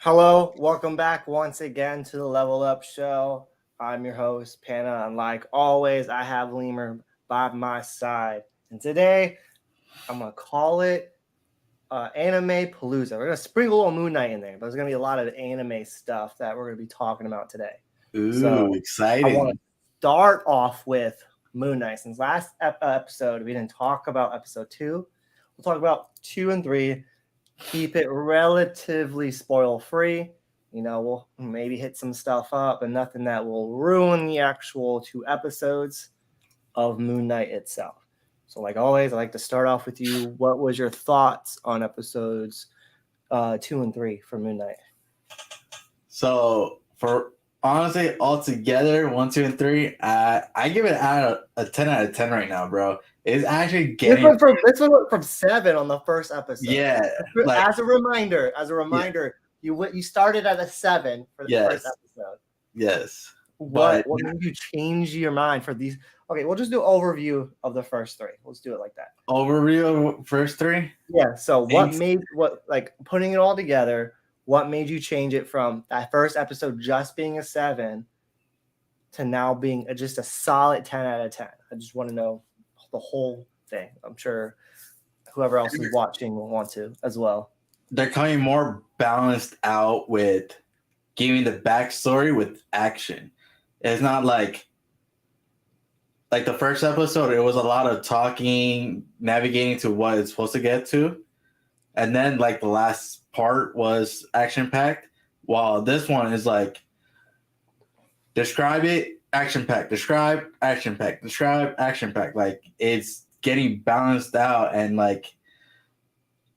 Hello, welcome back once again to the Level Up Show. I'm your host, Panna, and like always, I have Lemur by my side. And today, I'm going to call it Anime Palooza. We're going to sprinkle a little Moon Knight in there, but there's going to be a lot of anime stuff that we're going to be talking about today. Ooh, I exciting. want to start off with Moon Knight. Since last episode, we didn't talk about episode 2. We'll talk about 2 and 3. Keep it relatively spoil free. We'll maybe hit some stuff up, but nothing that will ruin the actual 2 episodes of Moon Knight itself. So, like always, I like to start off with you. What was your thoughts on episodes 2 and 3 for Moon Knight? So, for honestly, altogether, 1, 2, and 3, I give it a 10 out of 10 right now, bro. It's actually getting This one from 7 on the first episode. Yeah. As a reminder, you started at a 7 for the first episode. Yes. What made you change your mind for these? Okay, we'll just do overview of the first 3. Let's do it like that. Overview of first 3? Yeah. So putting it all together, what made you change it from that first episode just being a 7 to now being just a solid 10 out of 10? I just want to know the whole thing. I'm sure whoever else is watching will want to as well. They're coming more balanced out with giving the backstory with action. It's not like the first episode, it was a lot of talking, navigating to what it's supposed to get to. And then the last part was action-packed. While this one is describe it, action-packed, describe, action-packed, describe, action-packed. It's getting balanced out and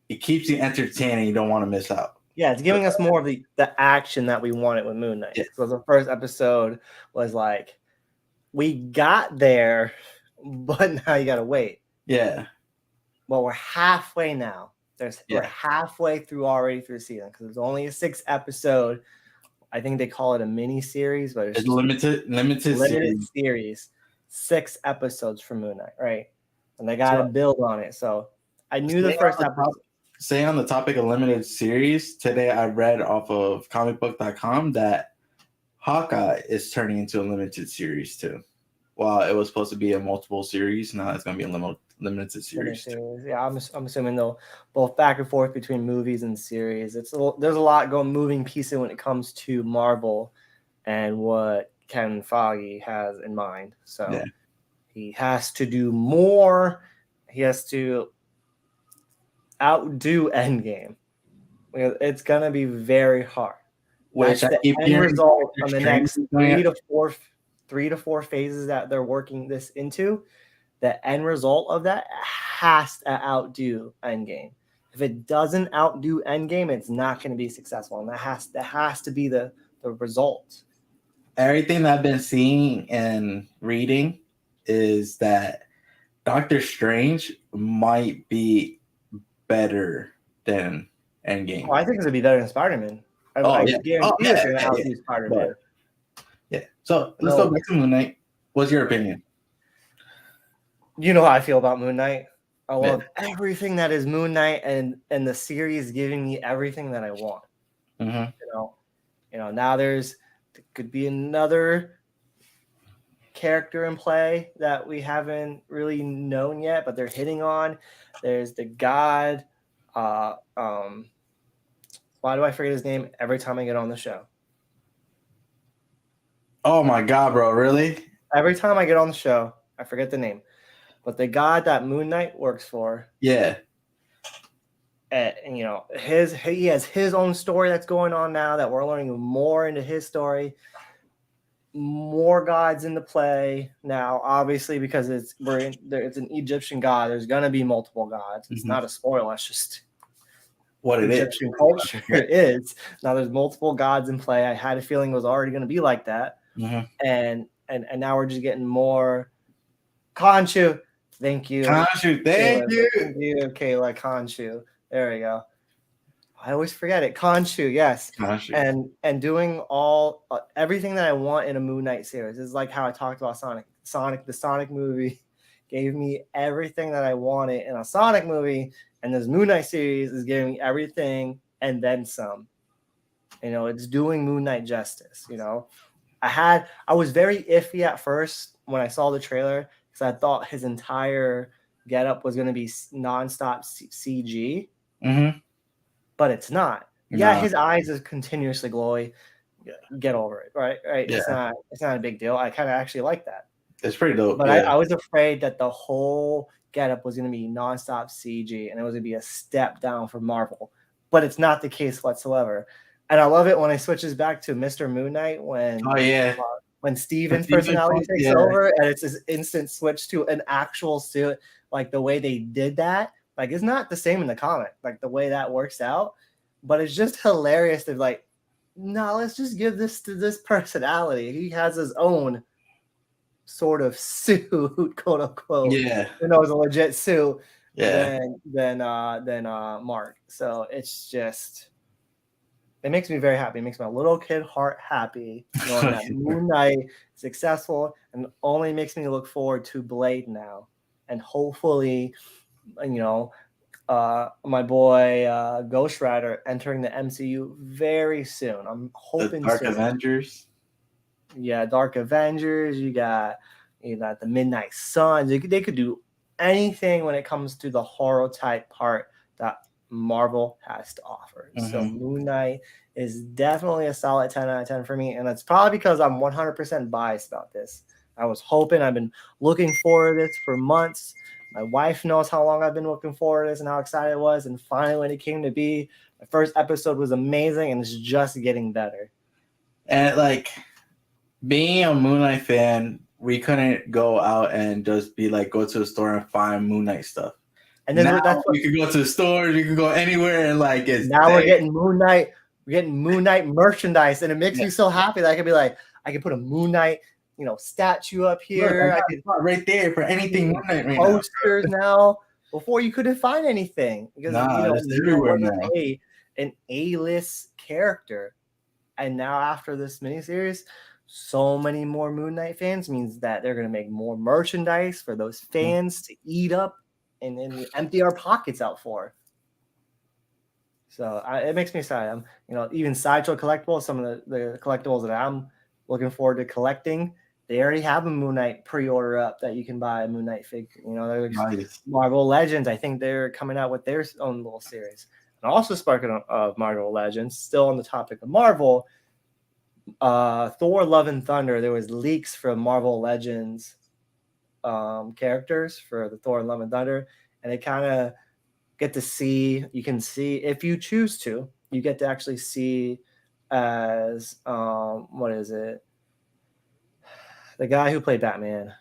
it keeps you entertaining. You don't want to miss out. Yeah, it's giving us more of the action that we wanted with Moon Knight. Yeah. So the first episode was we got there, but now you got to wait. Yeah. Well, we're halfway now. We're halfway through the season because it's only a 6 episode. I think they call it a mini series, but it's limited series. 6 episodes for Moon Knight, right? And they got to build on it. So I knew the first episode. Staying on the topic of limited series, today I read off of comicbook.com that Hawkeye is turning into a limited series too. While it was supposed to be a multiple series, now it's going to be a limited series. Yeah, I'm assuming they'll both back and forth between movies and series. There's a lot moving pieces when it comes to Marvel and what Kevin Feige has in mind. So he has to do more. He has to outdo Endgame. It's gonna be very hard. Which the end result on the next 3 to 4 phases that they're working this into. The end result of that has to outdo Endgame. If it doesn't outdo Endgame, it's not going to be successful, and that has to be the result. Everything that I've been seeing and reading is that Doctor Strange might be better than Endgame. Oh, I think it's gonna be better than Spider-Man. I guarantee it's gonna outdo Spider-Man. Yeah. So let's go back to Moon Knight. What's your opinion? You know how I feel about Moon Knight. I love everything that is Moon Knight, and the series giving me everything that I want. Mm-hmm. Now there could be another character in play that we haven't really known yet, but they're hitting on. There's the god. Why do I forget his name every time I get on the show? Oh my god, bro! Really? Every time I get on the show, I forget the name. But the god that Moon Knight works for. Yeah. And he has his own story that's going on now that we're learning more into his story. More gods into play now, obviously, because it's an Egyptian god. There's gonna be multiple gods. It's not a spoiler. It's just what it Egyptian culture is. Now there's multiple gods in play. I had a feeling it was already gonna be like that, and now we're just getting more. Khonshu, thank you. Khonshu, thank you, Kayla. Khonshu. There we go. I always forget it. Khonshu, yes. Khonshu. And doing everything that I want in a Moon Knight series. This is like how I talked about Sonic. The Sonic movie gave me everything that I wanted in a Sonic movie, and this Moon Knight series is giving me everything and then some. It's doing Moon Knight justice. I was very iffy at first when I saw the trailer because I thought his entire getup was going to be nonstop CG, but it's not. Yeah, No. his eyes is continuously glowy. Get over it, right? Right. Yeah. It's not a big deal. I kind of actually like that. It's pretty dope. But yeah. I was afraid that the whole getup was going to be nonstop CG and it was going to be a step down for Marvel. But it's not the case whatsoever. And I love it when it switches back to Mr. Moon Knight when Steven's personality takes over and it's this instant switch to an actual suit. Like the way they did that, like it's not the same in the comic, like the way that works out. But it's just hilarious to like, no, let's just give this to this personality. He has his own sort of suit, quote unquote. Yeah. It was a legit suit. Yeah. Than Mark. So it's just, it makes me very happy. It makes my little kid heart happy knowing that Moon Knight is successful, and only makes me look forward to Blade now, and hopefully, my boy Ghost Rider entering the MCU very soon. I'm hoping the Dark soon. Avengers. Yeah, Dark Avengers. You got the Midnight Suns. They could do anything when it comes to the horror type part that Marvel has to offer. So Moon Knight is definitely a solid 10 out of 10 for me, and it's probably because I'm 100% biased about this. I was hoping, I've been looking forward to this for months. My wife knows how long I've been looking forward to this and how excited I was, and finally when it came to be, the first episode was amazing, and it's just getting better. And like, being a Moon Knight fan, we couldn't go out and just be like, go to the store and find Moon Knight stuff. And then now you can go to the stores, you can go anywhere, and like we're getting Moon Knight. We're getting Moon Knight merchandise, and it makes me so happy that I can put a Moon Knight, statue up here. Look, I can put right there for anything Moon Knight right posters now. Before you couldn't find anything because it's everywhere now. An A-list character, and now after this miniseries, so many more Moon Knight fans means that they're going to make more merchandise for those fans to eat up and empty our pockets out for. So it makes me excited. Even Sideshow Collectibles, some of the collectibles that I'm looking forward to collecting, they already have a Moon Knight pre-order up that you can buy a Moon Knight figure. Nice. Marvel Legends, I think they're coming out with their own little series. And also sparking of Marvel Legends, still on the topic of Marvel, Thor Love and Thunder, there was leaks from Marvel Legends characters for the Thor Love and Thunder, and they kind of get to see, you can see, if you choose to, you get to actually see as what is it, the guy who played Batman,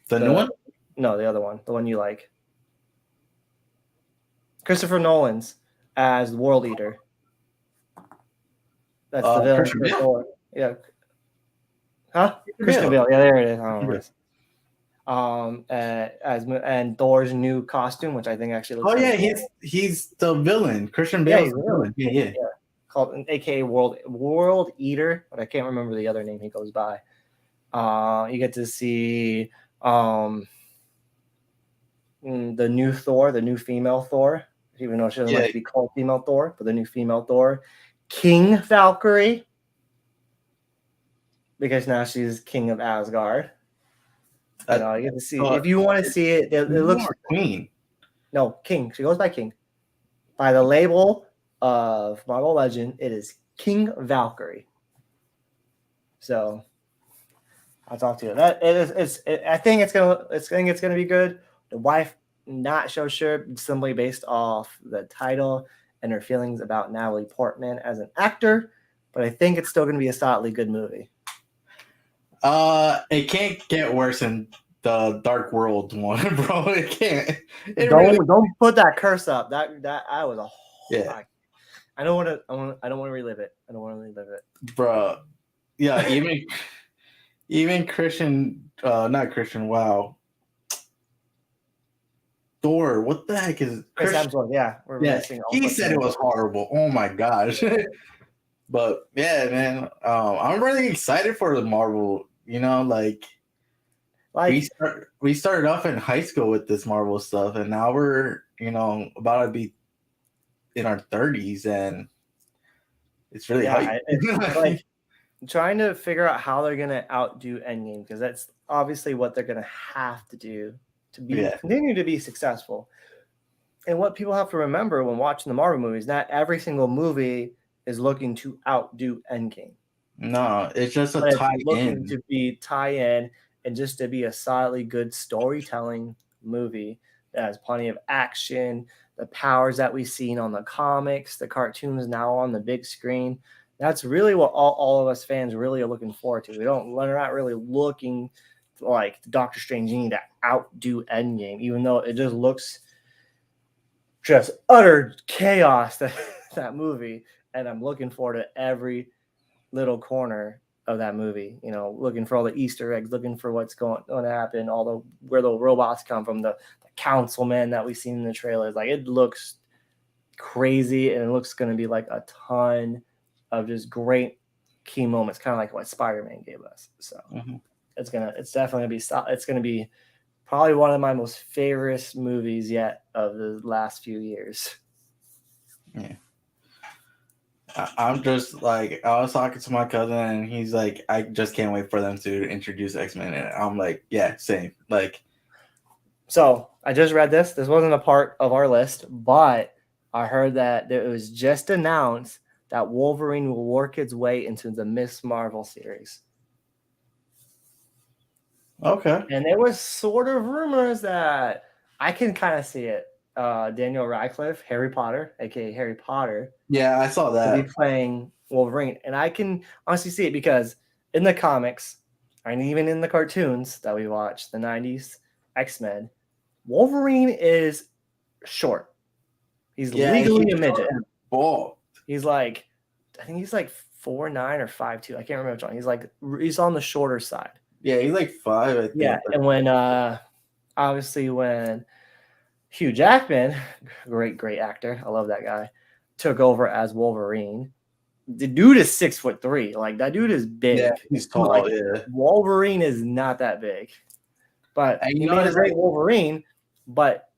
the new one? No, the other one, the one you like, Christopher Nolan's as the World Eater. That's the villain for Thor. Yeah. Huh? Christian Bale. Yeah, there it is. I don't know what and Thor's new costume, which I think actually looks he's the villain. Christian Bale is the villain. Yeah. Called an AKA World Eater, but I can't remember the other name he goes by. You get to see the new Thor, the new female Thor, even though she doesn't like to be called female Thor, but the new female Thor. King Valkyrie, because now she's king of Asgard. You get to see if you want to see it. It looks Queen. No, King. She goes by King. By the label of Marvel Legend, it is King Valkyrie. So I'll talk to you. I think it's gonna be good. The wife not so sure, simply based off the title and her feelings about Natalie Portman as an actor, but I think it's still going to be a solidly good movie. It can't get worse than the Dark World one, bro. It can't. Don't put that curse up. That I was a yeah. I don't want to relive it. I don't want to relive it, bro. Yeah, even Christian, not Christian. Wow. Thor, what the heck is Chris Hemsworth? Yeah, he said it was horrible. Oh my gosh! But yeah, man, I'm really excited for the Marvel. Like we started off in high school with this Marvel stuff, and now we're about to be in our 30s, and It's really Yeah, hype. it's like trying to figure out how they're gonna outdo Endgame, because that's obviously what they're gonna have to do to Yeah. continue to be successful. And what people have to remember when watching the Marvel movies, not every single movie is looking to outdo Endgame. No, it's just a But it's tie looking in. to be tie-in and just to be a solidly good storytelling movie that has plenty of action, the powers that we've seen on the comics, the cartoons now on the big screen. That's really what all of us fans really are looking forward to. We're not really looking like Doctor Strange need to outdo Endgame, even though it just looks just utter chaos that movie. And I'm looking forward to every little corner of that movie, looking for all the Easter eggs, looking for what's going to happen, where the robots come from, the councilman that we've seen in the trailers. Like, it looks crazy, and it looks going to be like a ton of just great key moments, kind of like what Spider-Man gave us. So it's definitely going to be probably one of my most favorite movies yet of the last few years. Yeah. I'm just like, I was talking to my cousin and he's like, I just can't wait for them to introduce X-Men. And I'm like, yeah, same. Like, so I just read this. This wasn't a part of our list, but I heard that it was just announced that Wolverine will work its way into the Miss Marvel series. okay. And there was sort of rumors that I can kind of see it. Daniel Radcliffe, Harry Potter, aka Harry Potter, Yeah, I saw will that. be playing Wolverine. And I can honestly see it because in the comics, and even in the cartoons that we watched, the 90s X-Men, Wolverine is short. He's legally a midget. Ball. He's like, I think he's like 4'9" or 5'2". I can't remember which one. He's on the shorter side. Yeah, he's like 5, I think. Yeah, and when obviously when Hugh Jackman, great actor, I love that guy, took over as Wolverine. The dude is 6'3". Like, that dude is big. Yeah, he's tall. Like, yeah. Wolverine is not that big, but And he made a great Wolverine. But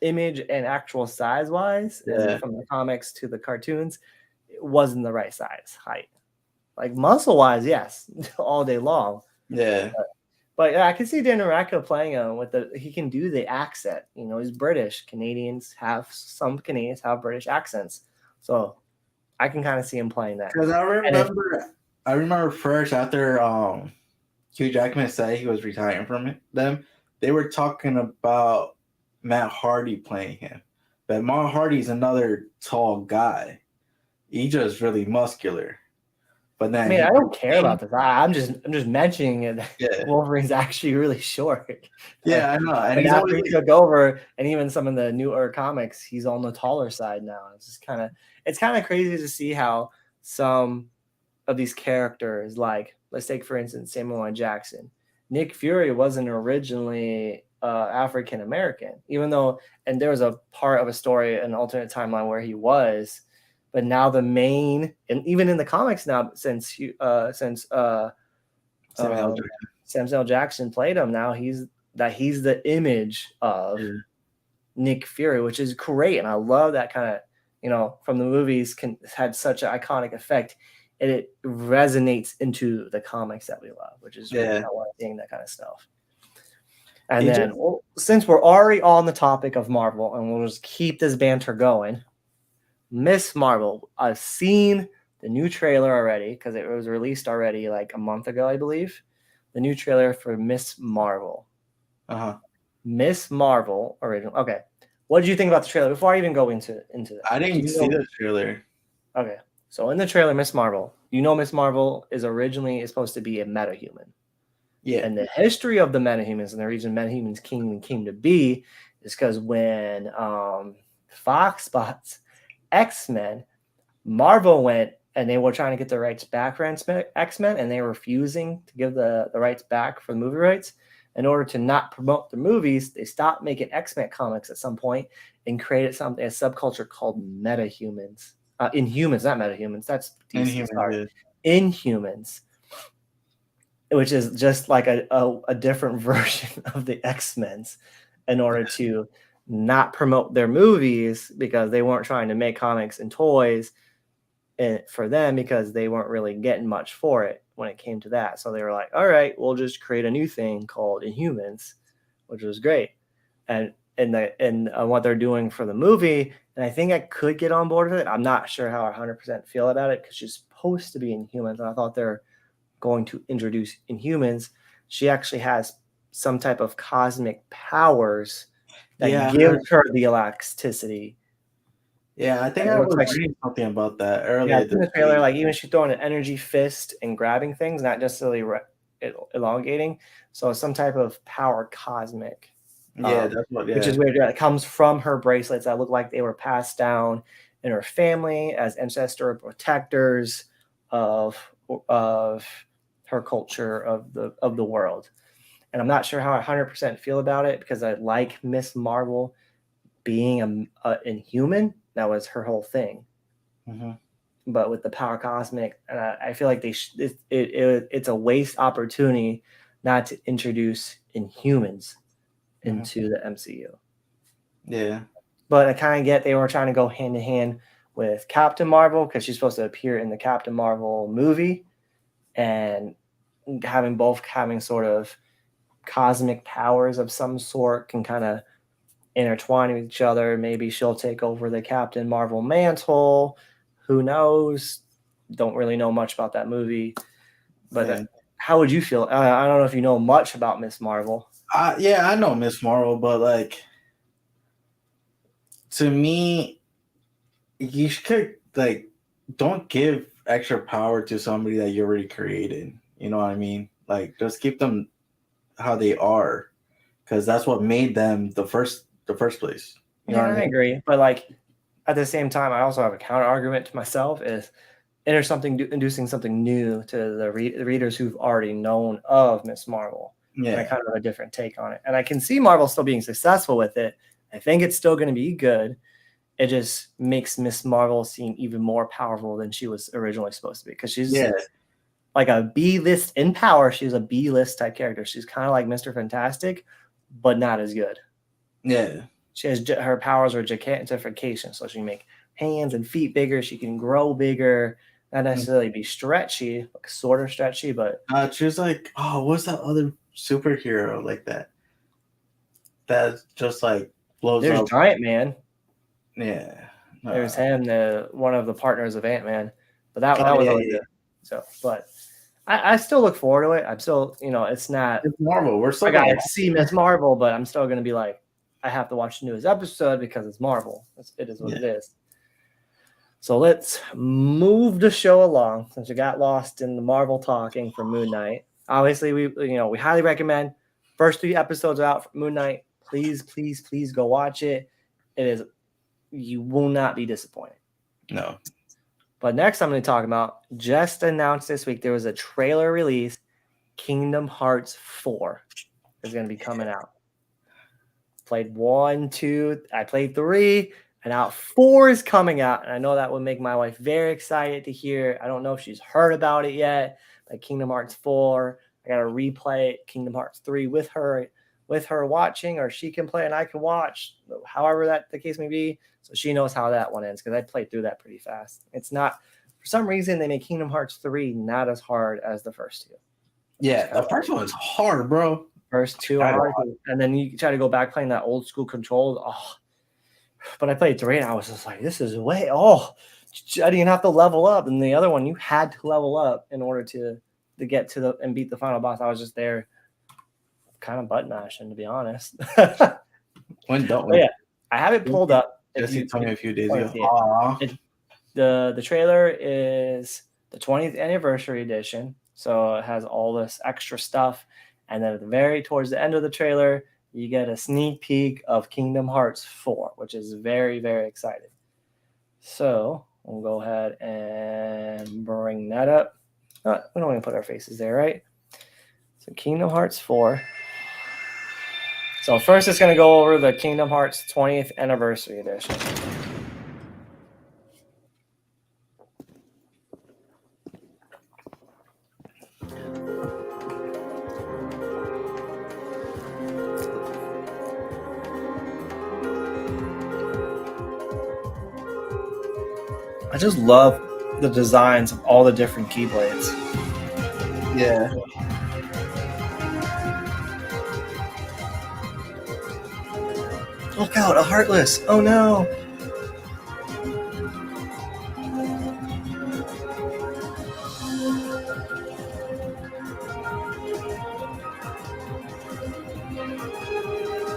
image and actual size wise, from the comics to the cartoons, it wasn't the right size height. Like, muscle wise, yes, all day long. Yeah. But yeah, I can see Daniel Radcliffe playing him he can do the accent. He's British. Some Canadians have British accents. So I can kind of see him playing that. Because I remember first after Hugh Jackman said he was retiring from them, they were talking about Matt Hardy playing him. But Matt Hardy's another tall guy. He's just really muscular. But then I don't care about this. I'm just mentioning it. Yeah. Wolverine's actually really short. Yeah, I know. And after he took over, and even some of the newer comics, he's on the taller side now. It's kind of crazy to see how some of these characters, like, let's take for instance Samuel L. Jackson. Nick Fury wasn't originally African American, even though, and there was a part of a story, an alternate timeline where he was. But now the main, and even in the comics now, since Samuel L. Jackson played him, now he's the image of Nick Fury, which is great, and I love that kind of, from the movies had such an iconic effect, and it resonates into the comics that we love, which is really I want seeing that kind of stuff. And then, since we're already on the topic of Marvel, and we'll just keep this banter going. Miss Marvel. I've seen the new trailer already because it was released already like a month ago, I believe. The new trailer for Miss Marvel. Miss Marvel original. Okay. What did you think about the trailer before I even go into that? I didn't see the trailer. Okay. So in the trailer, Miss Marvel, Miss Marvel is supposed to be a metahuman. Yeah. And the history of the metahumans and the reason metahumans came to be is because when Fox bought X-Men, Marvel went and they were trying to get the rights back for X-Men, and they were refusing to give the rights back for the movie rights. In order to not promote the movies, they stopped making X-Men comics at some point and created a subculture called metahumans. Inhumans, not metahumans. That's Inhumans, which is just like a different version of the X-Men's, in order to not promote their movies because they weren't trying to make comics and toys for them because they weren't really getting much for it when it came to that. So they were like, all right, we'll just create a new thing called Inhumans, which was great. And what they're doing for the movie, and I think I could get on board with it. I'm not sure how I 100% feel about it because she's supposed to be Inhumans, and I thought they're going to introduce Inhumans. She actually has some type of cosmic powers that gives her the elasticity. Yeah, I think I was reading something about that earlier. Yeah, in the trailer, like even she's throwing an energy fist and grabbing things, not necessarily elongating. So some type of power cosmic. Yeah, that's what. Yeah. Which is weird. It comes from her bracelets that look like they were passed down in her family as ancestor protectors of her culture of the world. And I'm not sure how I 100% feel about it because I like Miss Marvel being a Inhuman. That was her whole thing. Mm-hmm. But with the power cosmic, I feel like it's a waste opportunity not to introduce Inhumans into the MCU. Yeah. But I kind of get they were trying to go hand in hand with Captain Marvel because she's supposed to appear in the Captain Marvel movie, and having sort of cosmic powers of some sort can kind of intertwine with each other. Maybe she'll take over the Captain Marvel mantle. Who knows? Don't really know much about that movie. But how would you feel? I don't know if you know much about Miss Marvel. Yeah, I know Miss Marvel, but like to me, you should like don't give extra power to somebody that you already created. You know what I mean? Like just keep them how they are, because that's what made them the first place. You know what I mean? I agree, but like at the same time, I also have a counter argument to myself: is inducing something new to the readers who've already known of Miss Marvel. Yeah, and kind of a different take on it. And I can see Marvel still being successful with it. I think it's still going to be good. It just makes Miss Marvel seem even more powerful than she was originally supposed to be, because she's like a B-list in power. She's a B-list type character. She's kind of like Mr. Fantastic, but not as good. Yeah. She has her powers are gigantification, so she can make hands and feet bigger. She can grow bigger. Not necessarily be stretchy, like sort of stretchy, but she was like, oh, what's that other superhero like that just like blows there's up? Giant Man. Yeah. There's him, one of the partners of Ant-Man, but that was really good. So, but I still look forward to it. I'm still, it's not. It's Marvel. We're still gonna see Miss Marvel, but I'm still gonna be like, I have to watch the newest episode because it's Marvel. It is what it is. So let's move the show along, since we got lost in the Marvel talking for Moon Knight. Obviously, we highly recommend first 3 episodes are out for Moon Knight. Please, please, please go watch it. You will not be disappointed. No. But next I'm going to talk about, just announced this week, there was a trailer release. Kingdom Hearts 4 is going to be coming out. Played 1, 2, I played 3, and now 4 is coming out. And I know that would make my wife very excited to hear. I don't know if she's heard about it yet, but Kingdom Hearts 4, I got to replay Kingdom Hearts 3 with her watching, or she can play and I can watch, however that the case may be. So she knows how that one ends, because I played through that pretty fast. It's not, for some reason, they make Kingdom Hearts 3 not as hard as the first 2. Yeah, the first one is hard, bro. First 2 are hard, and then you try to go back playing that old school controls. Oh, but I played 3 and I was just like, this is I didn't have to level up. And the other one, you had to level up in order to get to and beat the final boss. I was just there kind of butt mashing, to be honest. When don't we? Yeah, I have it pulled up. Jesse told me a few days ago. The trailer is the 20th anniversary edition, so it has all this extra stuff. And then towards the end of the trailer, you get a sneak peek of Kingdom Hearts 4, which is very, very exciting. So we'll go ahead and bring that up. We don't want to put our faces there, right? So Kingdom Hearts 4. So first it's going to go over the Kingdom Hearts 20th Anniversary Edition. I just love the designs of all the different keyblades. Yeah. Look out, a Heartless! Oh no!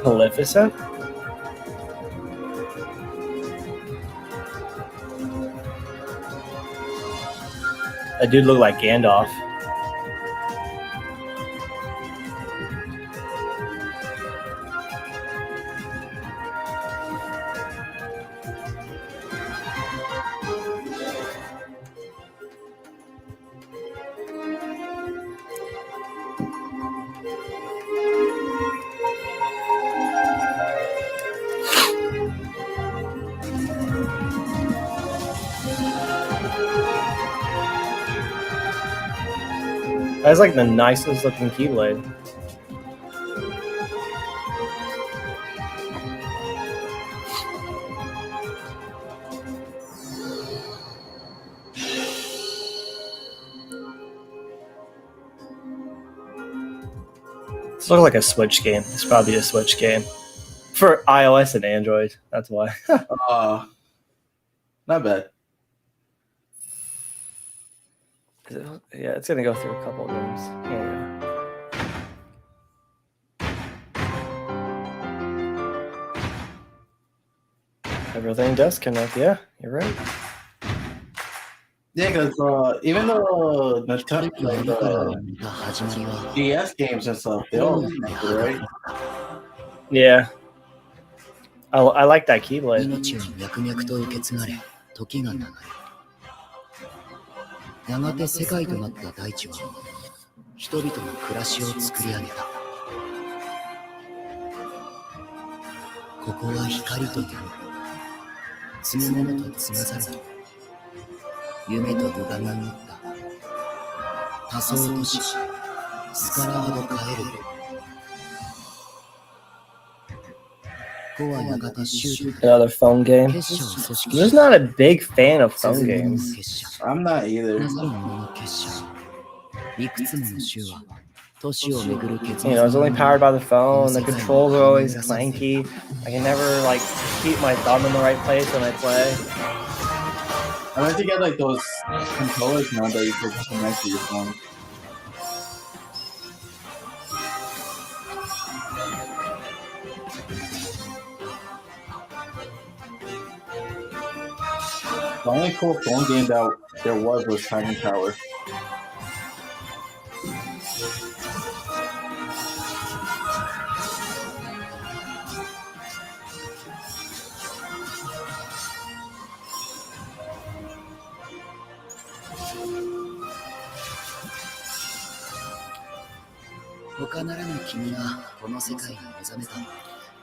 Maleficent? That dude looked like Gandalf. That's like the nicest looking keyblade. This looks like a Switch game. It's probably a Switch game. For iOS and Android. That's why. Not bad. Yeah, it's gonna go through a couple of games. Here we go. Everything does connect. Yeah, you're right. Yeah, because even though Nintendo, like, DS games and stuff, they all connected, right? Yeah. I like that keyblade. 命は脈々と受け継がれ、時が流れ。やがて世界となった大地は、人々の暮らしを作り上げた。ここは光と夢、積むものと継がざる。夢と無我が持った多層都市スカラードカエル。Another phone game. I'm just not a big fan of phone games. I'm not either. You know, it's only powered by the phone. The controls are always clanky. I can never like keep my thumb in the right place when I play. I like to get like those controllers now that you can connect to your phone. The only cool phone game that there was Tiny Tower.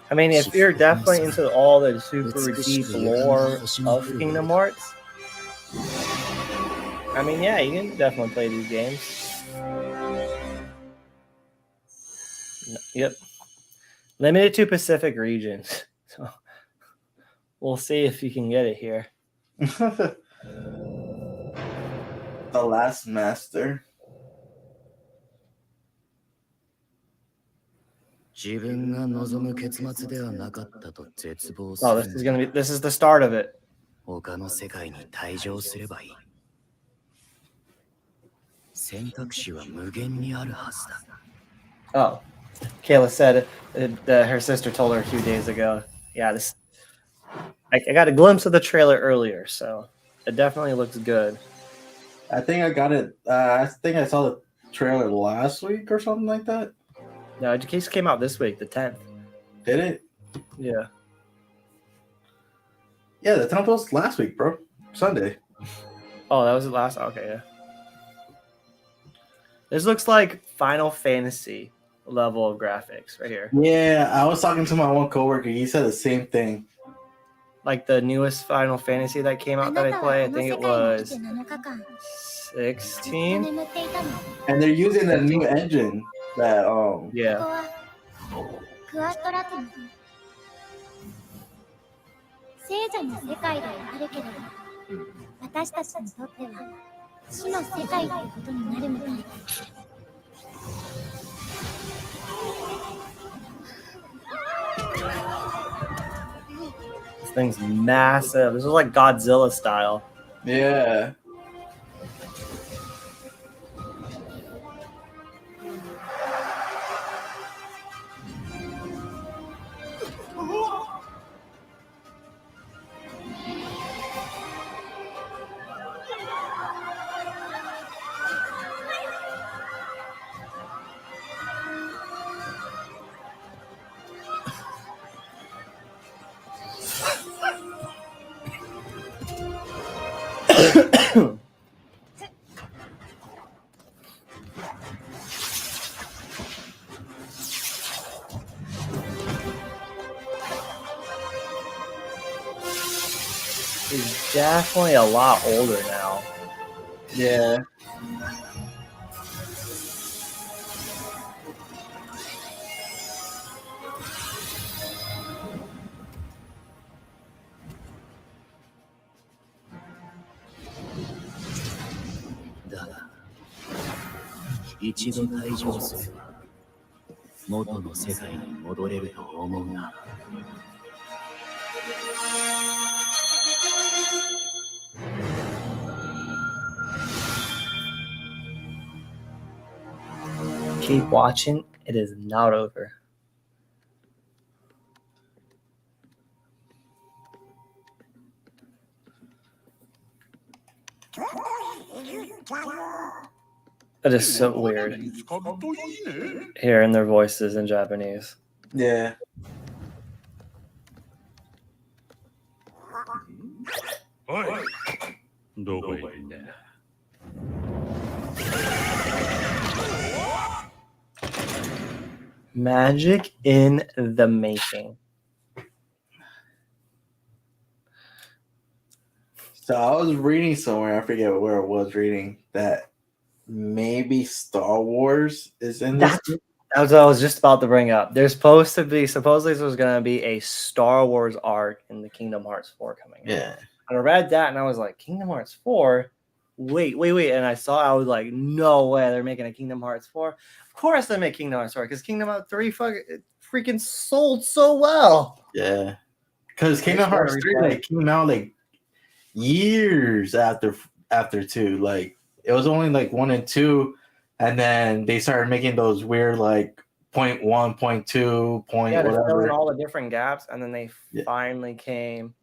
I mean, if you're definitely into all the super deep lore of Kingdom Hearts, I mean, yeah, you can definitely play these games. Yep. Limited to Pacific regions. So we'll see if you can get it here. The Last Master. Oh, this is the start of it. Oh, Kayla said her sister told her a few days ago. Yeah, I got a glimpse of the trailer earlier, so it definitely looks good. I think I got it. I think I saw the trailer last week or something like that. No, it just came out this week, the 10th. Did it? Yeah. Yeah, the 10th was last week, bro. Sunday. Oh, that was it last? Okay, yeah. This looks like Final Fantasy level of graphics right here. Yeah, I was talking to my one coworker. He said the same thing. Like the newest Final Fantasy that came out that I played, I think it was 16. And they're using a new engine that yeah. 私たちにとっては死の世界ってことになるみたい。 This thing's massive. This is like Godzilla style. Yeah. He's definitely a lot older now. Yeah. Daが一度退場すれば元の世界に戻れると思うな。 Keep watching. It is not over. That is so weird. Hearing their voices in Japanese. Yeah. Magic in the making. So I was reading somewhere, I forget where it was reading, that maybe Star Wars is in this. That's what I was just about to bring up. There's supposedly this was going to be a Star Wars arc in the Kingdom Hearts 4 coming out. Yeah. And I read that and I was like, Kingdom Hearts 4? Wait. And I was like, no way, they're making a Kingdom Hearts 4. Of course they make Kingdom Hearts 4 because Kingdom Hearts 3 freaking sold so well. Yeah. Because Kingdom Hearts 3 like, came out like years after 2. Like it was only like 1 and 2, and then they started making those weird like 0.1, 0.2, point Yeah, they're whatever. filling all the different gaps, and then they finally came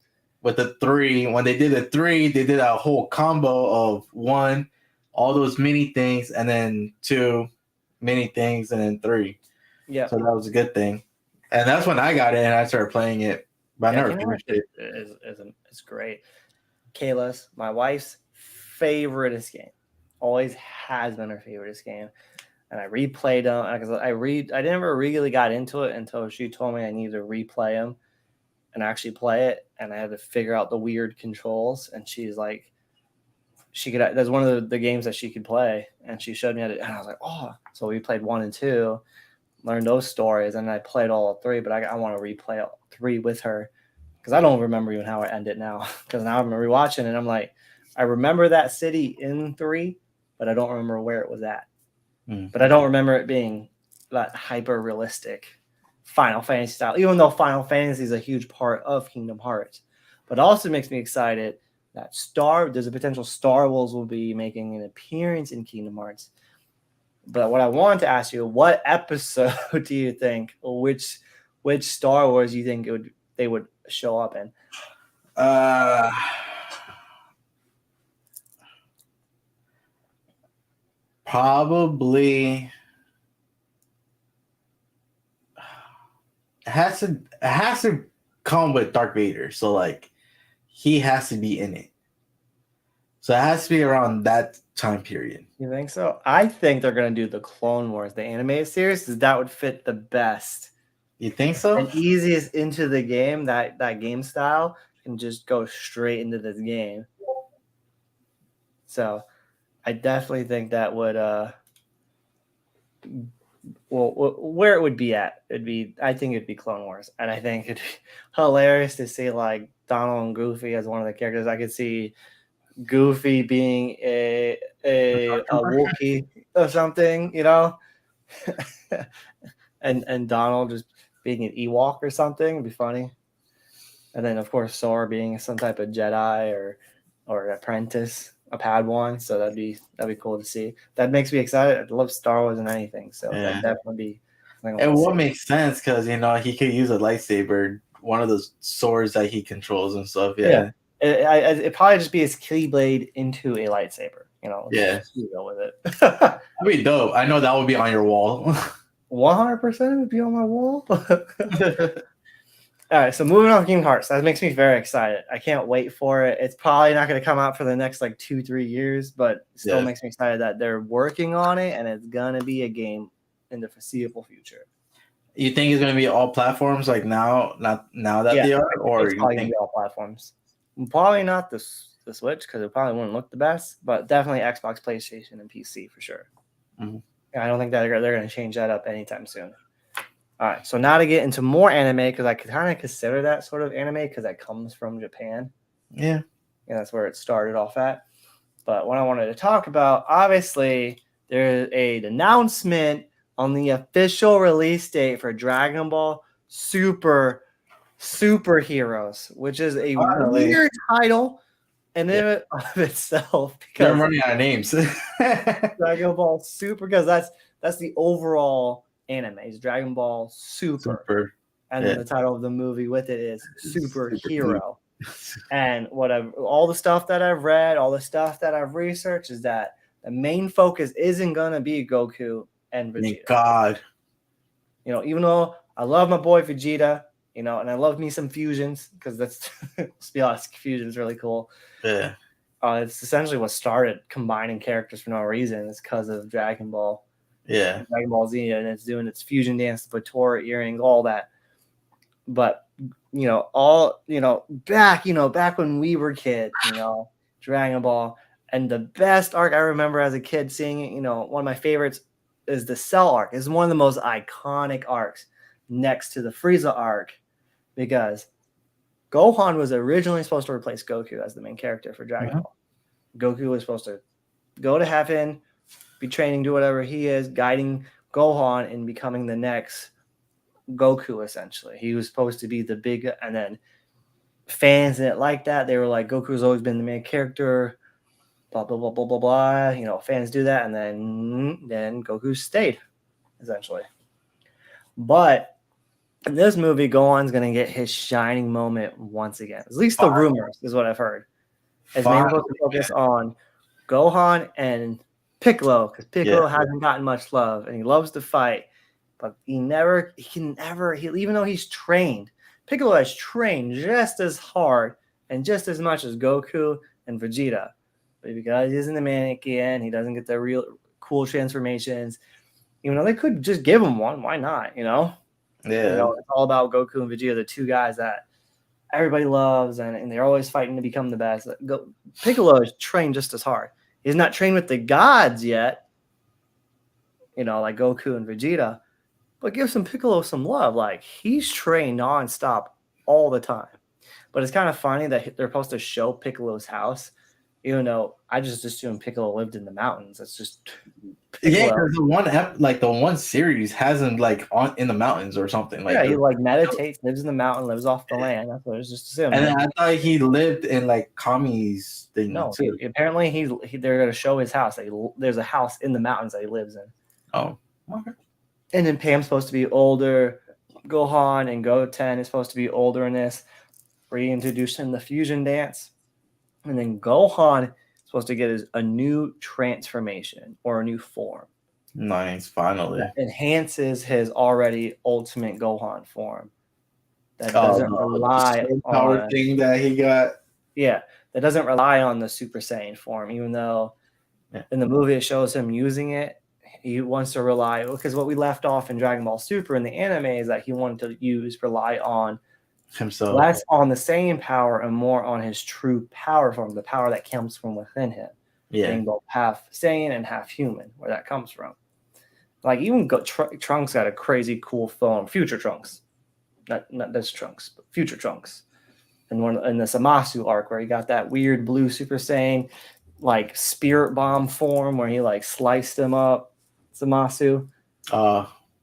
with the 3. When they did the 3, they did a whole combo of 1, all those mini things, and then 2 mini things, and then 3. Yeah. So that was a good thing. And that's when I got it and I started playing it. But I never finished it. It's great. Kayla's, my wife's favoriteest game. Always has been her favoriteest game. And I replayed them because I never really got into it until she told me I needed to replay them and actually play it. And I had to figure out the weird controls. And she's like, that's one of the games that she could play. And she showed me how to, and I was like, oh. So we played 1 and 2, learned those stories, and I played all of 3. But I want to replay 3 with her because I don't remember even how it ended now. Because now I'm rewatching and I'm like, I remember that city in 3, but I don't remember where it was at. But I don't remember it being that hyper realistic Final Fantasy style, even though Final Fantasy is a huge part of Kingdom Hearts. But it also makes me excited that there's a potential Star Wars will be making an appearance in Kingdom Hearts. But what I wanted to ask you, what episode do you think, or which Star Wars do you think they would show up in? Probably it has to come with Darth Vader. So like he has to be in it. So it has to be around that time period. You think so? I think they're gonna do the Clone Wars, the animated series, because that would fit the best. You think so? And easiest into the game, that game style can just go straight into this game. So I definitely think that would where it would be at, I think it'd be Clone Wars. And I think it'd be hilarious to see like Donald and Goofy as one of the characters. I could see Goofy being a Wookiee or something, you know, and Donald just being an Ewok or something. It'd be funny. And then of course Sora being some type of Jedi or apprentice, a Padawan. So that'd be cool to see. That makes me excited. I love Star Wars and anything. So Yeah. that'd definitely be something I And wanna what see. makes sense because he could use a lightsaber, one of those swords that he controls and stuff. Yeah. It'd probably just be his Keyblade into a lightsaber. You know, Yeah. just go with it. That'd be dope. I know that would be on your wall. 100% would be on my wall. All right, so moving on to Kingdom Hearts. That makes me very excited. I can't wait for it. It's probably not going to come out for the next like 2-3 years, but still makes me excited that they're working on it and it's going to be a game in the foreseeable future. You think it's going to be all platforms like now, not now that they are, or it's probably going to be all platforms? Probably not the Switch because it probably wouldn't look the best, but definitely Xbox, PlayStation, and PC for sure. Mhm. And I don't think that they're going to change that up anytime soon. All right, so now to get into more anime, because I could kind of consider that sort of anime because that comes from Japan. Yeah. And that's where it started off at. But what I wanted to talk about, obviously, there's an announcement on the official release date for Dragon Ball Superheroes, which is a weird title in and of itself. They're Because running out of names. Dragon Ball Super, because that's the overall anime. It's Dragon Ball Super. And then the title of the movie with it is Superhero. And all the stuff that I've read, all the stuff that I've researched is that the main focus isn't gonna be Goku and Vegeta. Thank God. You know, even though I love my boy Vegeta, you know, and I love me some fusions because that's let's be honest, fusion is really cool. Yeah. It's essentially what started combining characters for no reason. It's because of Dragon Ball. Yeah. Dragon Ball Z, and it's doing its fusion dance, the Batora earrings, all that. But back when we were kids, Dragon Ball, and the best arc I remember as a kid seeing it, one of my favorites is the Cell arc. It's one of the most iconic arcs next to the Frieza arc because Gohan was originally supposed to replace Goku as the main character for Dragon Ball. Goku was supposed to go to heaven, be training, do whatever he is, guiding Gohan in becoming the next Goku, essentially. He was supposed to be the big, and then fans didn't like that. They were like, Goku's always been the main character, blah, blah, blah, blah, blah, blah. Fans do that, and then Goku stayed, essentially. But in this movie, Gohan's going to get his shining moment once again. At least the rumors is what I've heard. It's mainly supposed to focus on Gohan and Piccolo, because Piccolo hasn't gotten much love, and he loves to fight, but even though he's trained, Piccolo has trained just as hard and just as much as Goku and Vegeta, but because he isn't a mannequin, he doesn't get the real cool transformations. Even though they could just give him one, why not? Yeah, it's all about Goku and Vegeta, the two guys that everybody loves, and they're always fighting to become the best. Piccolo is trained just as hard. He's not trained with the gods yet, like Goku and Vegeta, but give some Piccolo some love. Like, he's trained nonstop all the time. But it's kind of funny that they're supposed to show Piccolo's house, even though I just assumed Piccolo lived in the mountains. It's just Piccolo. Yeah, because the one series has him in the mountains or something. He meditates, lives in the mountain, lives off the land. That's what it was just assumed. And then I thought he lived in Kami's thing. No, too. Apparently they're going to show his house. There's a house in the mountains that he lives in. Oh, okay. And then Pam's supposed to be older. Gohan and Goten is supposed to be older in this. Reintroducing the fusion dance. And then Gohan is supposed to get a new transformation or a new form. Nice, finally. That enhances his already ultimate Gohan form. That doesn't rely on power thing that he got. Yeah, that doesn't rely on the Super Saiyan form, even though in the movie it shows him using it. He wants to rely, because what we left off in Dragon Ball Super in the anime is that he wanted to rely on himself, less on the Saiyan power and more on his true power form, the power that comes from within him. Yeah, being both half Saiyan and half human, where that comes from. Even Trunks got a crazy cool form. Future Trunks, not this Trunks, but Future Trunks. in the Zamasu arc where he got that weird blue Super Saiyan like spirit bomb form where he like sliced him up. Zamasu.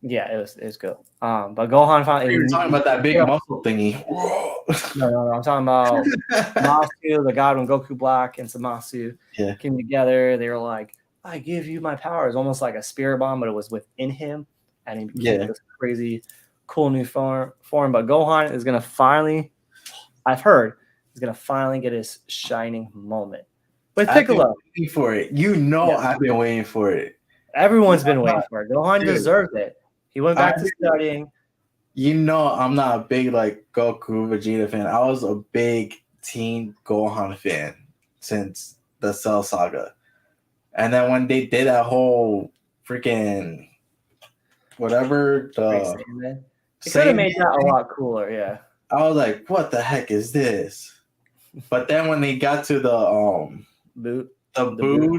Yeah, it was good. But Gohan finally. You were talking about that big muscle thingy. No. I'm talking about Zamasu, the god when Goku Black and Zamasu came together. They were like, "I give you my powers," almost like a spirit bomb, but it was within him, and he became this crazy, cool new form. But Gohan is gonna finally, I've heard, he's gonna finally get his shining moment with Piccolo. I've been waiting for it. I've been waiting for it. Everyone's been waiting for it. Gohan deserves it. He went back to studying. I'm not a big like Goku Vegeta fan. I was a big Teen Gohan fan since the Cell Saga. And then when they did that whole freaking whatever, It could have made that a lot cooler, yeah. I was like, what the heck is this? But then when they got to the boot,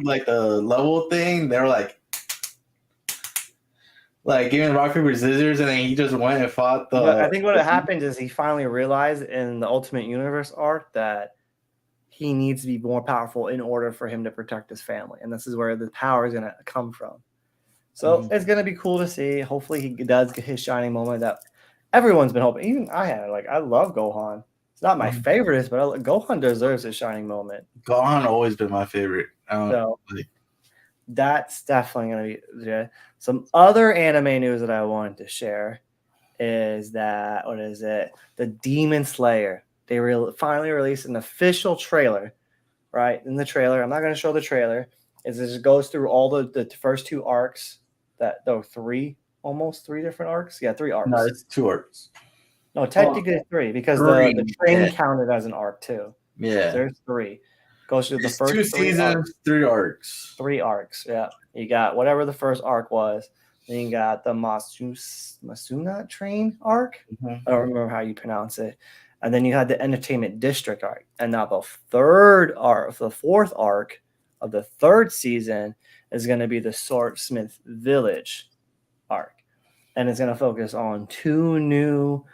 like the level thing, they were like giving rock paper scissors, and then he just went and fought the. I think what happened is he finally realized in the Ultimate Universe arc that he needs to be more powerful in order for him to protect his family, and this is where the power is going to come from. So it's going to be cool to see. Hopefully, he does get his shining moment that everyone's been hoping. Even I had. Like, I love Gohan. It's not my favorite, but Gohan deserves his shining moment. Gohan always been my favorite. That's definitely going to be good. Some other anime news that I wanted to share is that, the Demon Slayer. They finally released an official trailer, right? In the trailer, I'm not going to show the trailer. It just goes through all the first two arcs. Almost three different arcs. Yeah, 3 arcs. No, it's 2 arcs. No, technically it's 3 because the train counted as an arc too. Yeah, so there's 3. Goes through the first 2 seasons, 3 arcs. 3 arcs. Yeah, you got whatever the first arc was. Then you got the Masuna train arc. I don't remember how you pronounce it. And then you had the Entertainment District arc. And now the fourth arc of the 3rd season is going to be the Swordsmith Village arc. And it's going to focus on 2 new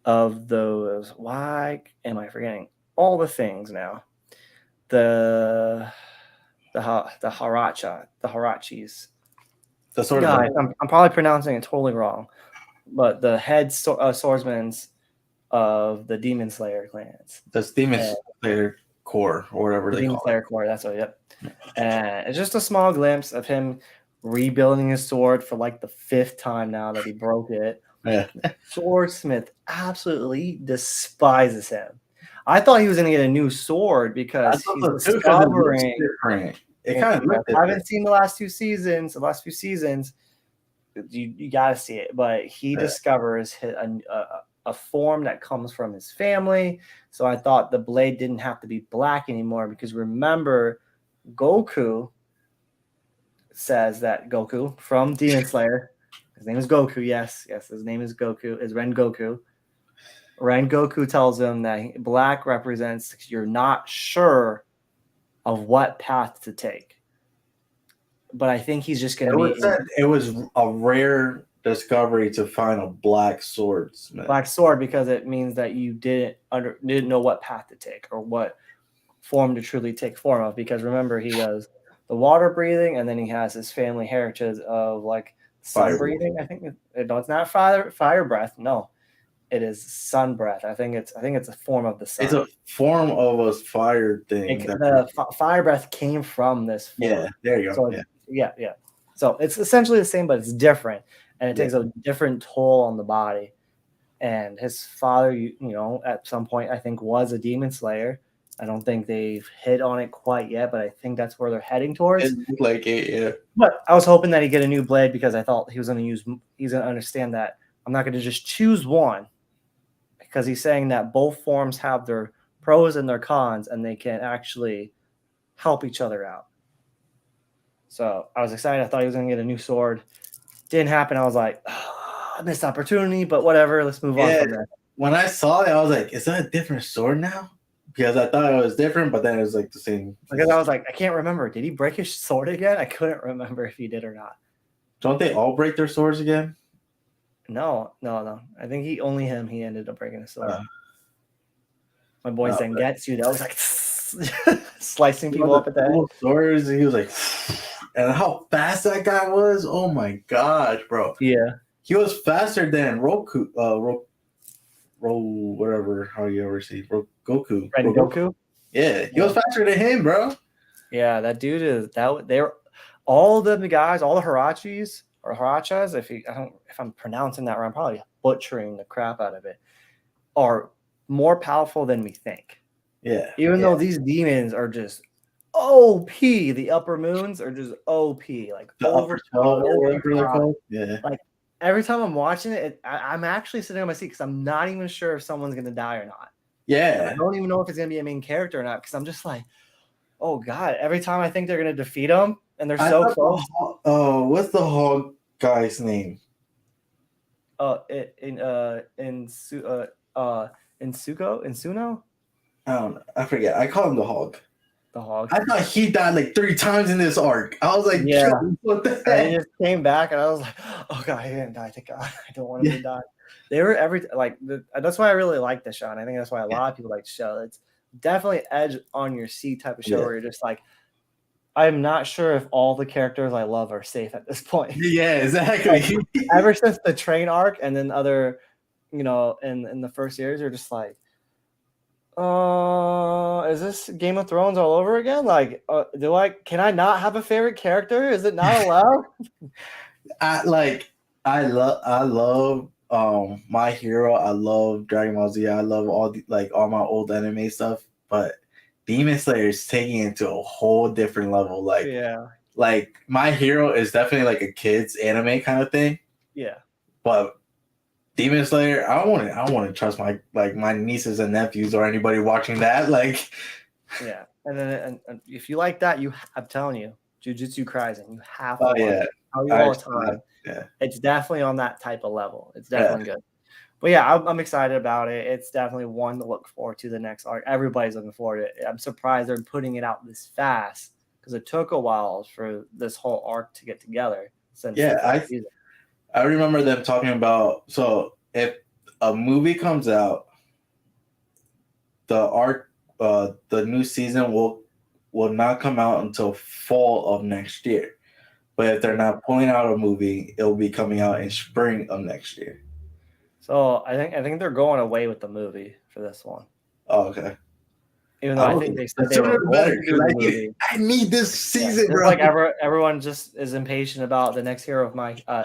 of those. Why am I forgetting all the things now? The Harachis. The sword. Guys, I'm probably pronouncing it totally wrong, but the head swordsmen of the Demon Slayer clans. The Demon Slayer Corps, or whatever they Demon call Slayer Corps. That's what. Yep. And it's just a small glimpse of him rebuilding his sword for like the 5th time now that he broke it. Yeah. Swordsmith absolutely despises him. I thought he was going to get a new sword because he's discovering. It kind of. I haven't seen the last 2 seasons. The last few seasons, you got to see it. But he discovers a form that comes from his family. So I thought the blade didn't have to be black anymore because remember, Goku says that Goku from Demon Slayer. His name is Goku. Yes, his name is Goku. Is Rengoku. Rengoku tells him that black represents you're not sure of what path to take. But I think he's just going to be. It was a rare discovery to find a black swordsman. Black sword because it means that you didn't know what path to take or what form to truly take form of. Because remember, he does the water breathing, and then he has his family heritage of like sun breathing. I think it's not fire breath. No, it is sun breath. I think it's a form of the sun. It's a form of a fire thing. The fire breath came from this form. Yeah, there you go. So yeah. So it's essentially the same, but it's different, and it takes a different toll on the body. And his father, at some point, I think was a demon slayer. I don't think they've hit on it quite yet, but I think that's where they're heading towards. It like it, yeah. But I was hoping that he'd get a new blade because I thought he's going to understand that I'm not going to just choose one, because he's saying that both forms have their pros and their cons, and they can actually help each other out. So I was excited. I thought he was going to get a new sword. Didn't happen. I was like, missed opportunity, but whatever. Let's move on from that. When I saw it, I was like, is that a different sword now? Because I thought it was different, but then it was like the same. Because I was like, I can't remember. Did he break his sword again? I couldn't remember if he did or not. Don't they all break their swords again? No. I think he ended up breaking his sword. My boy Oh, Zangetsu, that was like slicing people up at the end. Little stories, he was like, and how fast that guy was. Oh my gosh, bro. Yeah. He was faster than Roku, whatever, how you ever see Goku. Ren Goku. Yeah, he was faster than him, bro. Yeah, that dude is that they're all the guys, all the Hirachis or Hirachas, if I'm pronouncing that wrong, I'm probably butchering the crap out of it, are more powerful than we think. Yeah. Even though these demons are just OP, the upper moons are just OP, like the upper 12 or whatever they're called. Yeah. Like every time I'm watching it, I'm actually sitting on my seat because I'm not even sure if someone's gonna die or not. Yeah. I don't even know if it's gonna be a main character or not because I'm just like, oh god, every time I think they're gonna defeat them and they're so close. What's the Hog guy's name? Insuno? I don't know. I forget. I call him the Hog. The Hog. I thought he died like 3 times in this arc. I was like, yeah. What the And he heck? just came back and I was like, oh god, he didn't die. Thank God. I don't want him to die. They were that's why I really like the show. And I think that's why a lot of people like the show. It's definitely edge on your seat type of show where you're just like, I'm not sure if all the characters I love are safe at this point. Yeah, exactly. Ever since the train arc and then other, in the first series, you're just like, is this Game of Thrones all over again? Like, can I not have a favorite character? Is it not allowed? I love My Hero. I love Dragon Ball Z. I love all my old anime stuff, but Demon Slayer is taking it to a whole different level. Like My Hero is definitely like a kid's anime kind of thing. Yeah. But Demon Slayer, I don't want to trust my nieces and nephews or anybody watching that. Like, yeah. And then and if you like that, I'm telling you, Jujutsu Kaisen, you have to watch it. All the time. Yeah. It's definitely on that type of level. It's definitely good. But yeah, I'm excited about it. It's definitely one to look forward to the next arc. Everybody's looking forward to it. I'm surprised they're putting it out this fast because it took a while for this whole arc to get together. I remember them talking about, so if a movie comes out, the new season will not come out until fall of next year. But if they're not pulling out a movie, it'll be coming out in spring of next year. So I think they're going away with the movie for this one. Oh, okay. Even though I think they said they were going to do the movie. I need this season, bro. Like everyone just is impatient about the next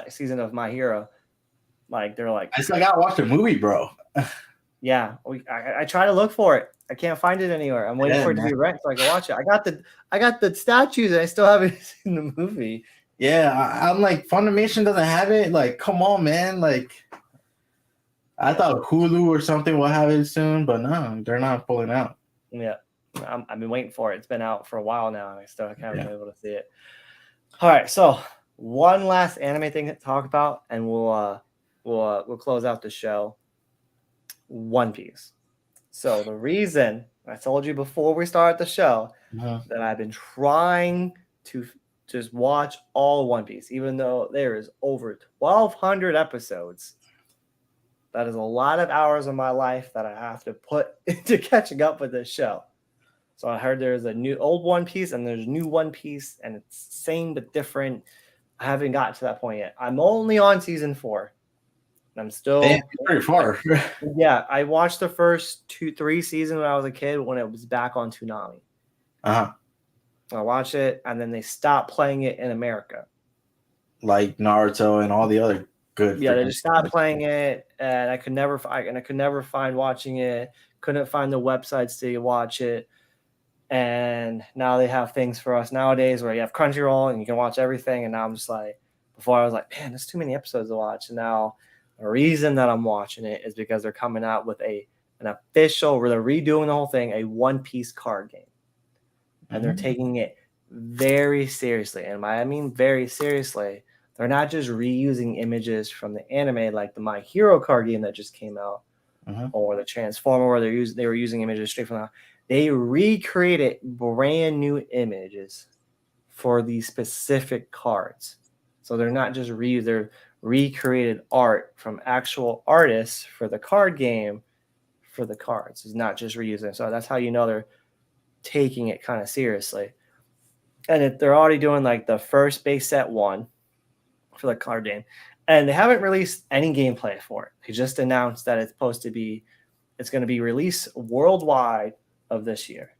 season of My Hero. Like they're like, I still gotta watch the movie, bro. Yeah, I try to look for it. I can't find it anywhere. I'm waiting for it to be ranked so I can watch it. I got the statues and I still haven't seen the movie. Yeah, I'm like, Funimation doesn't have it. Like, come on, man. Like, I thought Hulu or something will have it soon, but no, they're not pulling out. Yeah, I've been waiting for it. It's been out for a while now, and I still haven't been able to see it. All right, so one last anime thing to talk about, and we'll close out the show. One Piece. So the reason I told you before we started the show that I've been trying to just watch all One Piece, even though there is over 1,200 episodes. That is a lot of hours of my life that I have to put into catching up with this show. So I heard there's a new old One Piece and there's new One Piece, and it's same but different. I haven't gotten to that point yet. I'm only on season 4. I'm still pretty far. Yeah, I watched the first 2-3 seasons when I was a kid when it was back on Toonami. I watched it, and then they stopped playing it in America. Like Naruto and all the other good. Yeah, they just stopped playing it, and I could never find watching it. Couldn't find the websites to watch it, and now they have things for us nowadays where you have Crunchyroll and you can watch everything. And now I'm just like, before I was like, man, there's too many episodes to watch. And now the reason that I'm watching it is because they're coming out with an official, where they're redoing the whole thing, a One Piece card game, and they're taking it very seriously. And I mean very seriously. They're not just reusing images from the anime like the My Hero card game that just came out, or the Transformer where they were using images straight from that. They recreated brand new images for these specific cards. So they're not just they're recreated art from actual artists for the card game for the cards. It's not just reusing. So that's how you know they're taking it kind of seriously. And they're already doing like the first base set 1 for the card game, and they haven't released any gameplay for it. They just announced that it's going to be released worldwide of this year.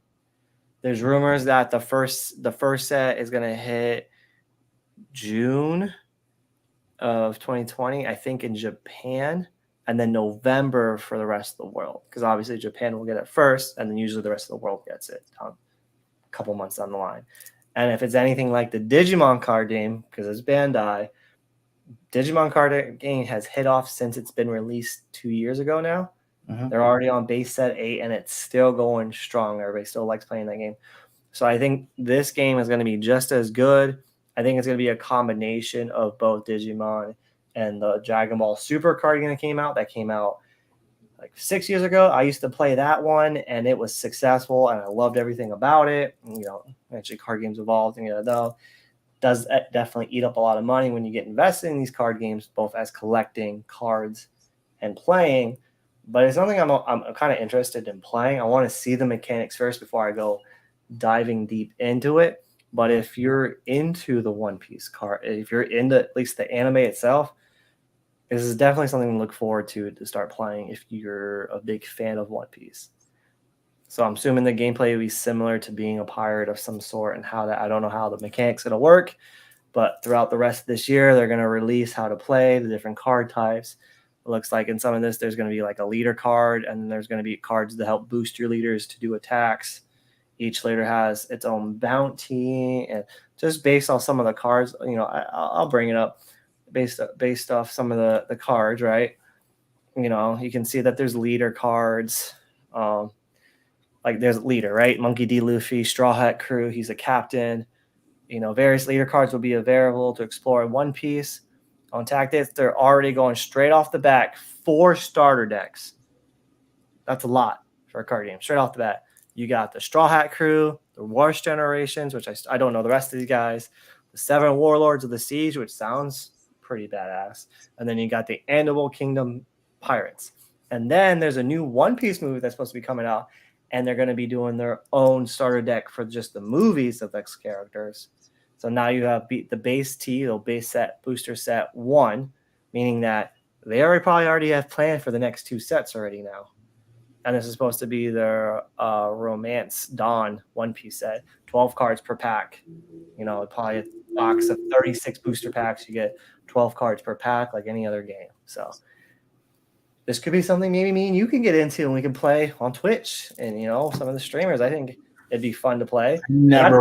There's rumors that the first set is going to hit June of 2020, I think, in Japan, and then November for the rest of the world, because obviously Japan will get it first, and then usually the rest of the world gets it a couple months down the line. And if it's anything like the Digimon card game, because it's Bandai, Digimon card game has hit off since it's been released 2 years ago now. They're already on base set 8, and it's still going strong. Everybody still likes playing that game. So I think this game is going to be just as good. I think it's going to be a combination of both Digimon and the Dragon Ball Super card game that came out like 6 years ago. I used to play that one, and it was successful, and I loved everything about it. Actually, card games evolved, and does definitely eat up a lot of money when you get invested in these card games, both as collecting cards and playing. But it's something I'm kind of interested in playing. I want to see the mechanics first before I go diving deep into it. But if you're into the One Piece card, if you're into at least the anime itself, this is definitely something to look forward to start playing if you're a big fan of One Piece. So I'm assuming the gameplay will be similar to being a pirate of some sort, and I don't know how the mechanics going to work, but throughout the rest of this year, they're going to release how to play the different card types. It looks like in some of this, there's going to be like a leader card, and then there's going to be cards to help boost your leaders to do attacks. Each leader has its own bounty, and just based off some of the cards, I'll bring it up based off some of the cards, right? You can see that there's leader cards. Like there's leader, right? Monkey D. Luffy, Straw Hat Crew, he's a captain. Various leader cards will be available to explore in One Piece. On tactics, they're already going straight off the bat, 4 starter decks. That's a lot for a card game, straight off the bat. You got the Straw Hat Crew, the Wars Generations, which I don't know the rest of these guys, the 7 Warlords of the Siege, which sounds pretty badass, and then you got the Animal Kingdom Pirates. And then there's a new One Piece movie that's supposed to be coming out, and they're going to be doing their own starter deck for just the movies of those characters. So now you have the base T, the base set, booster set 1, meaning that they probably already have planned for the next 2 sets already now. And this is supposed to be their Romance Dawn One Piece set, 12 cards per pack. Probably a box of 36 booster packs. You get 12 cards per pack, like any other game. So this could be something maybe me and you can get into, and we can play on Twitch and some of the streamers. I think it'd be fun to play. I never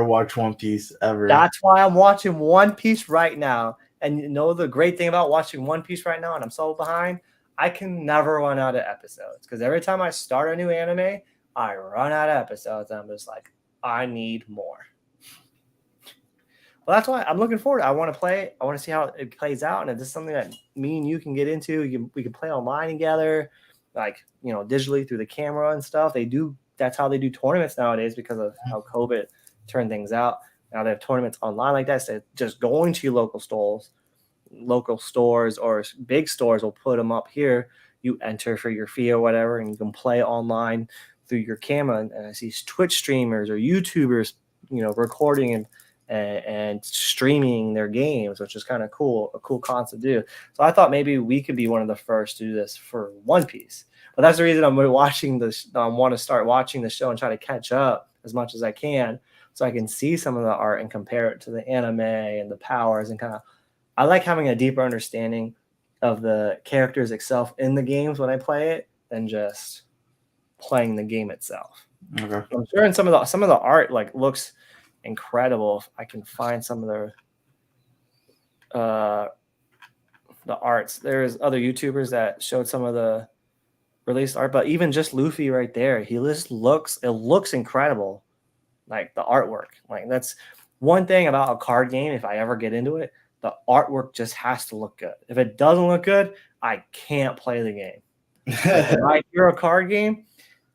watched One Piece ever. That's why I'm watching One Piece right now. And the great thing about watching One Piece right now, and I'm so behind, I can never run out of episodes, because every time I start a new anime, I run out of episodes, and I'm just like, I need more. Well, that's why I'm looking forward. I want to play. I want to see how it plays out, and if this is something that me and you can get into, we can play online together, like digitally through the camera and stuff. That's how they do tournaments nowadays, because of how COVID turned things out. Now they have tournaments online like that. So just going to your local stores or big stores will put them up here. You enter for your fee or whatever, and you can play online through your camera. And I see Twitch streamers or YouTubers, recording and streaming their games, which is kind of cool, a cool concept to do. So I thought maybe we could be one of the first to do this for One Piece. But that's the reason I'm watching this. I want to start watching the show and try to catch up as much as I can, so I can see some of the art and compare it to the anime and the powers, and I like having a deeper understanding of the characters itself in the games when I play it than just playing the game itself. Okay. I'm sure in some of the art looks incredible. If I can find some of the arts. There's other YouTubers that showed some of the released art, but even just Luffy right there, it looks incredible. Like the artwork, that's one thing about a card game. If I ever get into it, the artwork just has to look good. If it doesn't look good, I can't play the game. If you're a card game,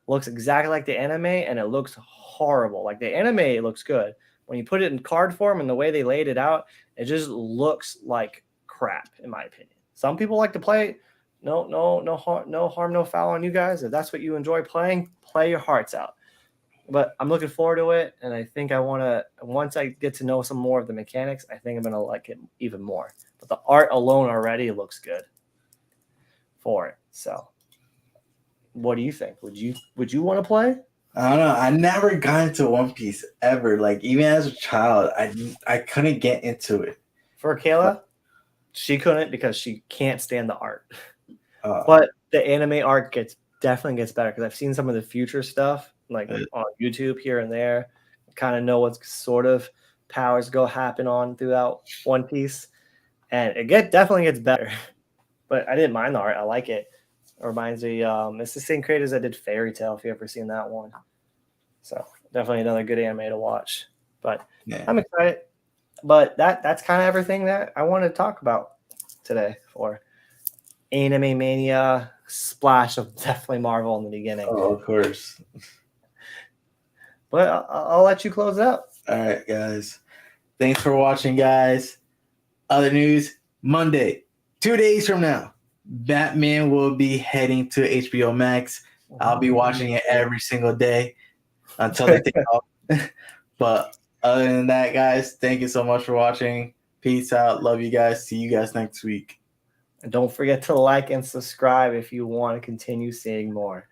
looks exactly like the anime, and it looks horrible. Like the anime, it looks good. When you put it in card form and the way they laid it out, it just looks like crap, in my opinion. Some people like to play no harm, no foul on you guys. If that's what you enjoy playing, play your hearts out. But I'm looking forward to it, and I think I want to. Once I get to know some more of the mechanics, I think I'm gonna like it even more. But the art alone already looks good for it. So, what do you think? Would you want to play? I don't know. I never got into One Piece ever. Like even as a child, I couldn't get into it. For Kayla, she couldn't because she can't stand the art. Uh, But the anime art definitely gets better because I've seen some of the future stuff like on YouTube here and there. Kind of know what sort of powers go happen on throughout One Piece, and definitely gets better. But I didn't mind the art. I like it. It reminds me, it's the same creators that did Fairy Tail. If you ever seen that one, so definitely another good anime to watch. But yeah. I'm excited. But that's kind of everything that I want to talk about today for Anime Mania. Splash of definitely Marvel in the beginning. Oh, of course. But I'll let you close it out. All right, guys. Thanks for watching, guys. Other news, Monday, 2 days from now, Batman will be heading to HBO Max. I'll be watching it every single day until they take off. But other than that, guys, thank you so much for watching. Peace out. Love you guys. See you guys next week. And don't forget to like and subscribe if you want to continue seeing more.